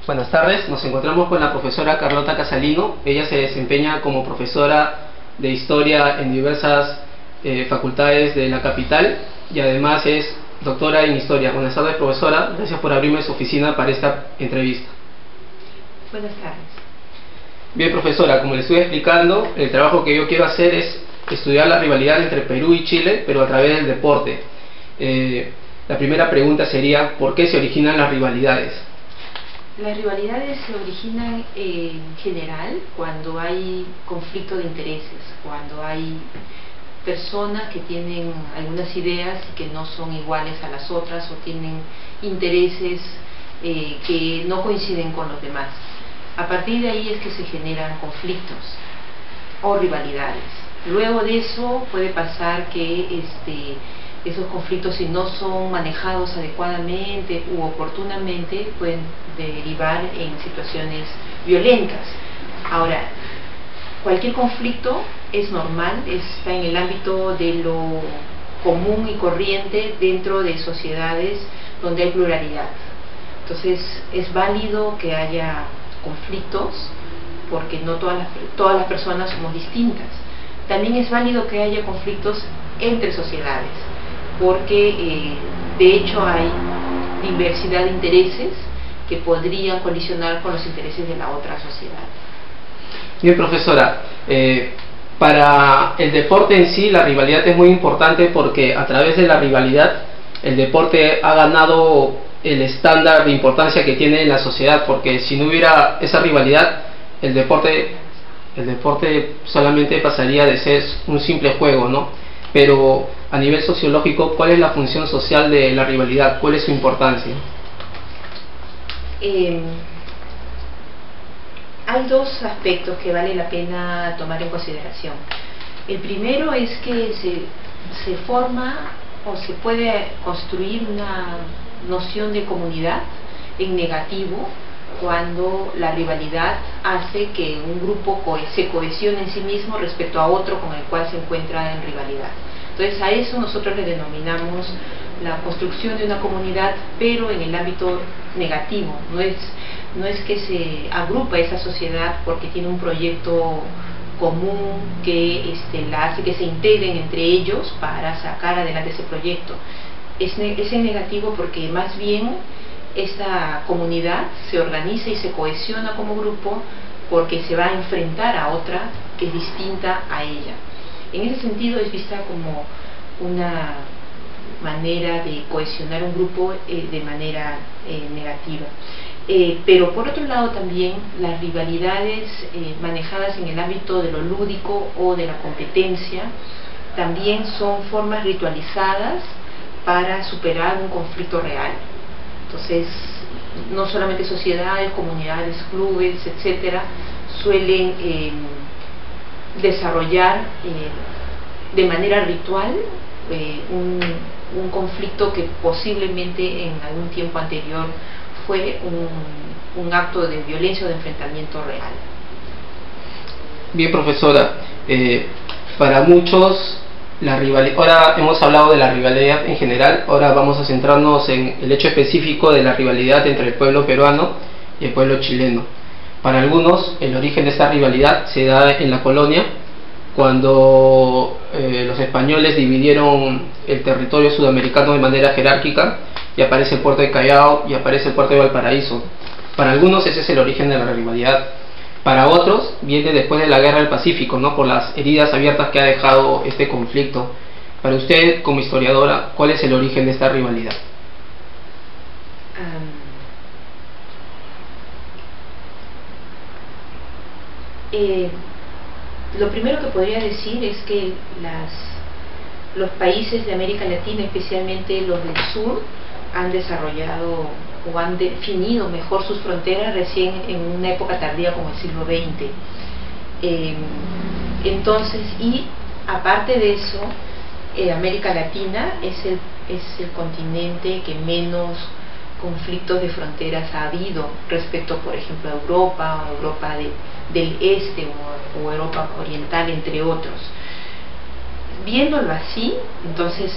Buenas tardes, nos encontramos con la profesora Carlota Casalino. Ella se desempeña como profesora de historia en diversas facultades de la capital y además es doctora en historia. Buenas tardes, profesora, gracias por abrirme su oficina para esta entrevista. Buenas tardes. Bien, profesora, como le estuve explicando, el trabajo que yo quiero hacer es estudiar la rivalidad entre Perú y Chile, pero a través del deporte. La primera pregunta sería, ¿por qué se originan las rivalidades? Las rivalidades se originan en general cuando hay conflicto de intereses, cuando hay personas que tienen algunas ideas y que no son iguales a las otras o tienen intereses que no coinciden con los demás. A partir de ahí es que se generan conflictos o rivalidades. Luego de eso puede pasar que esos conflictos, si no son manejados adecuadamente u oportunamente, pueden derivar en situaciones violentas. Ahora, cualquier conflicto es normal, está en el ámbito de lo común y corriente dentro de sociedades donde hay pluralidad. Entonces, es válido que haya conflictos porque no todas las personas somos distintas. También es válido que haya conflictos entre sociedades, porque de hecho hay diversidad de intereses que podrían colisionar con los intereses de la otra sociedad. Bien, profesora, para el deporte en sí la rivalidad es muy importante porque a través de la rivalidad el deporte ha ganado el estándar de importancia que tiene en la sociedad, porque si no hubiera esa rivalidad el deporte solamente pasaría de ser un simple juego, ¿no? Pero a nivel sociológico, ¿cuál es la función social de la rivalidad? ¿Cuál es su importancia? Hay dos aspectos que vale la pena tomar en consideración. El primero es que se forma o se puede construir una noción de comunidad en negativo cuando la rivalidad hace que un grupo se cohesione en sí mismo respecto a otro con el cual se encuentra en rivalidad. Entonces a eso nosotros le denominamos la construcción de una comunidad, pero en el ámbito negativo. No es que se agrupa esa sociedad porque tiene un proyecto común que la hace que se integren entre ellos para sacar adelante ese proyecto. Es en negativo porque más bien esta comunidad se organiza y se cohesiona como grupo porque se va a enfrentar a otra que es distinta a ella. En ese sentido es vista como una manera de cohesionar un grupo de manera negativa. Pero por otro lado también las rivalidades manejadas en el ámbito de lo lúdico o de la competencia también son formas ritualizadas para superar un conflicto real. Entonces, no solamente sociedades, comunidades, clubes, etcétera, suelen desarrollar de manera ritual un conflicto que posiblemente en algún tiempo anterior fue un acto de violencia o de enfrentamiento real. Bien, profesora, para muchos ahora hemos hablado de la rivalidad en general, ahora vamos a centrarnos en el hecho específico de la rivalidad entre el pueblo peruano y el pueblo chileno. Para algunos el origen de esta rivalidad se da en la colonia, cuando los españoles dividieron el territorio sudamericano de manera jerárquica y aparece el puerto de Callao y aparece el puerto de Valparaíso. Para algunos ese es el origen de la rivalidad. Para otros viene después de la guerra del Pacífico, ¿no? Por las heridas abiertas que ha dejado este conflicto. Para usted, como historiadora, ¿cuál es el origen de esta rivalidad? Lo primero que podría decir es que los países de América Latina, especialmente los del sur, han desarrollado o han definido mejor sus fronteras recién en una época tardía como el siglo XX. Entonces, y aparte de eso, América Latina es el continente que menos conflictos de fronteras ha habido respecto, por ejemplo, a Europa, o Europa del Este o Europa Oriental, entre otros. Viéndolo así, entonces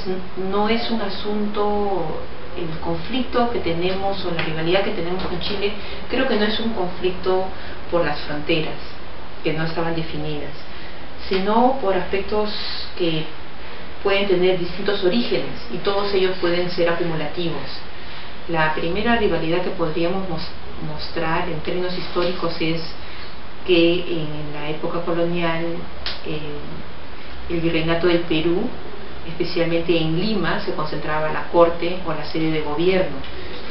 no es un asunto el conflicto que tenemos o la rivalidad que tenemos con Chile, creo que no es un conflicto por las fronteras, que no estaban definidas, sino por aspectos que pueden tener distintos orígenes y todos ellos pueden ser acumulativos. La primera rivalidad que podríamos mostrar en términos históricos es que en la época colonial el virreinato del Perú, especialmente en Lima, se concentraba la corte o la sede de gobierno,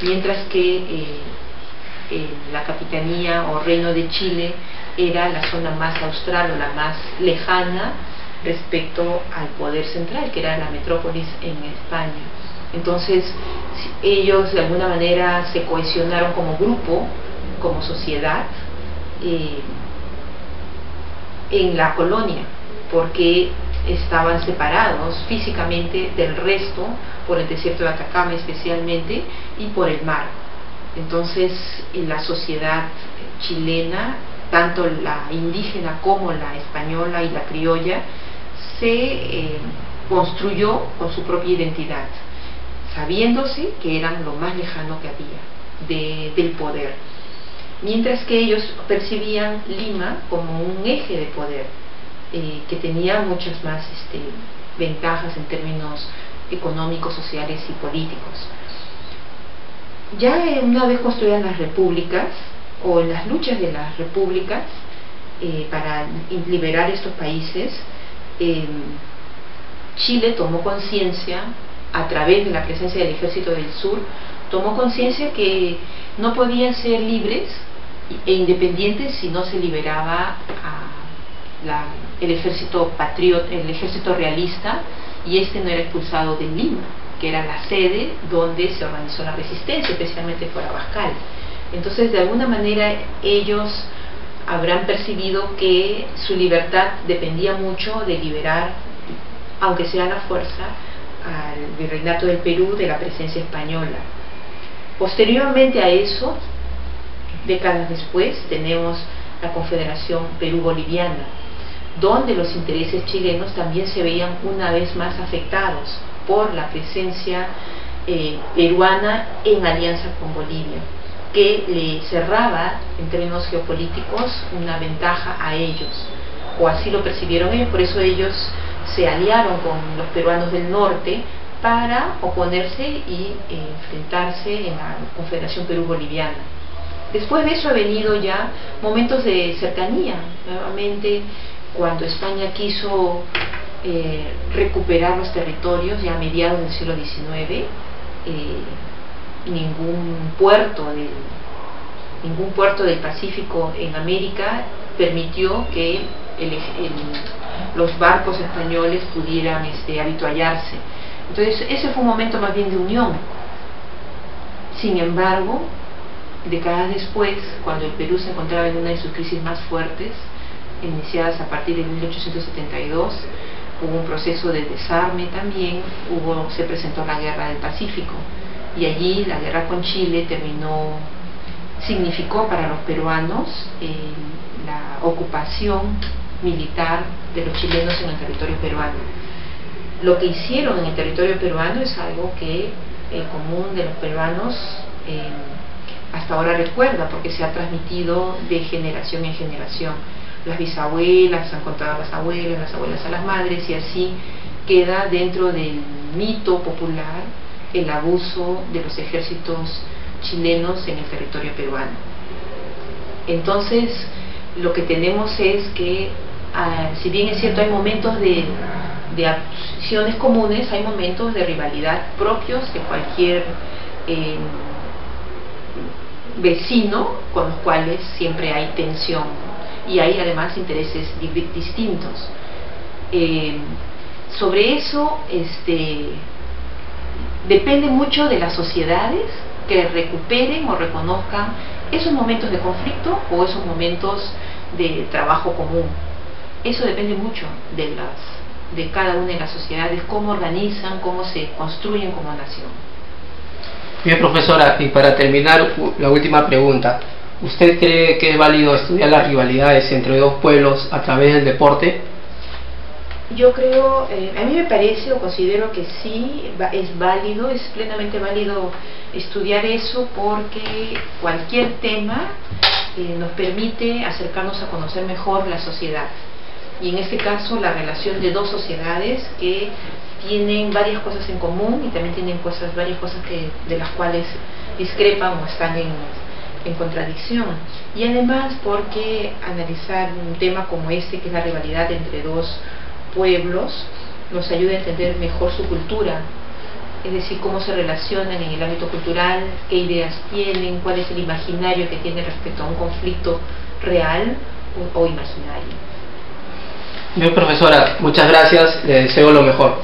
mientras que la capitanía o reino de Chile era la zona más austral o la más lejana respecto al poder central, que era la metrópolis en España. Entonces ellos de alguna manera se cohesionaron como grupo, como sociedad en la colonia, porque estaban separados físicamente del resto por el desierto de Atacama especialmente y por el mar. Entonces la sociedad chilena, tanto la indígena como la española y la criolla, se construyó con su propia identidad, sabiéndose que eran lo más lejano que había del poder, mientras que ellos percibían Lima como un eje de poder que tenía muchas más ventajas en términos económicos, sociales y políticos. Ya una vez construidas las repúblicas o en las luchas de las repúblicas para liberar estos países, Chile tomó conciencia, a través de la presencia del Ejército del Sur, tomó conciencia que no podían ser libres e independientes si no se liberaba el ejército patriota, el ejército realista, y no era expulsado de Lima, que era la sede donde se organizó la resistencia, especialmente por Abascal. Entonces, de alguna manera, ellos habrán percibido que su libertad dependía mucho de liberar, aunque sea a la fuerza, al virreinato del Perú de la presencia española. Posteriormente a eso, décadas después, tenemos la Confederación Perú-Boliviana, donde los intereses chilenos también se veían una vez más afectados por la presencia peruana en alianza con Bolivia, que le cerraba en términos geopolíticos una ventaja a ellos, o así lo percibieron ellos. Por eso ellos se aliaron con los peruanos del norte para oponerse y enfrentarse en la Confederación Perú-Boliviana. Después de eso ha venido ya momentos de cercanía, nuevamente cuando España quiso recuperar los territorios ya a mediados del siglo XIX. Ningún puerto del Pacífico en América permitió que los barcos españoles pudieran avituallarse. Entonces ese fue un momento más bien de unión. Sin embargo, décadas después, cuando el Perú se encontraba en una de sus crisis más fuertes, iniciadas a partir de 1872, hubo un proceso de desarme también, se presentó la Guerra del Pacífico, y allí la guerra con Chile significó para los peruanos la ocupación militar de los chilenos en el territorio peruano. Lo que hicieron en el territorio peruano es algo que el común de los peruanos hasta ahora recuerda, porque se ha transmitido de generación en generación. Las bisabuelas han contado a las abuelas a las madres, y así queda dentro del mito popular el abuso de los ejércitos chilenos en el territorio peruano. Entonces, lo que tenemos es que, si bien es cierto hay momentos de acciones comunes, hay momentos de rivalidad propios de cualquier vecino, con los cuales siempre hay tensión, y hay además intereses distintos. Sobre eso depende mucho de las sociedades que recuperen o reconozcan esos momentos de conflicto o esos momentos de trabajo común. Eso depende mucho de cada una de las sociedades, cómo organizan, cómo se construyen como nación. Bien, profesora, y para terminar, la última pregunta. ¿Usted cree que es válido estudiar las rivalidades entre dos pueblos a través del deporte? Yo creo, a mí me parece o considero que sí es válido, es plenamente válido estudiar eso, porque cualquier tema nos permite acercarnos a conocer mejor la sociedad. Y en este caso la relación de dos sociedades que tienen varias cosas en común y también tienen varias cosas de las cuales discrepan o están en contradicción. Y además porque analizar un tema como este, que es la rivalidad entre dos pueblos, nos ayuda a entender mejor su cultura, es decir, cómo se relacionan en el ámbito cultural, qué ideas tienen, cuál es el imaginario que tienen respecto a un conflicto real o imaginario. Bien, profesora, muchas gracias, le deseo lo mejor.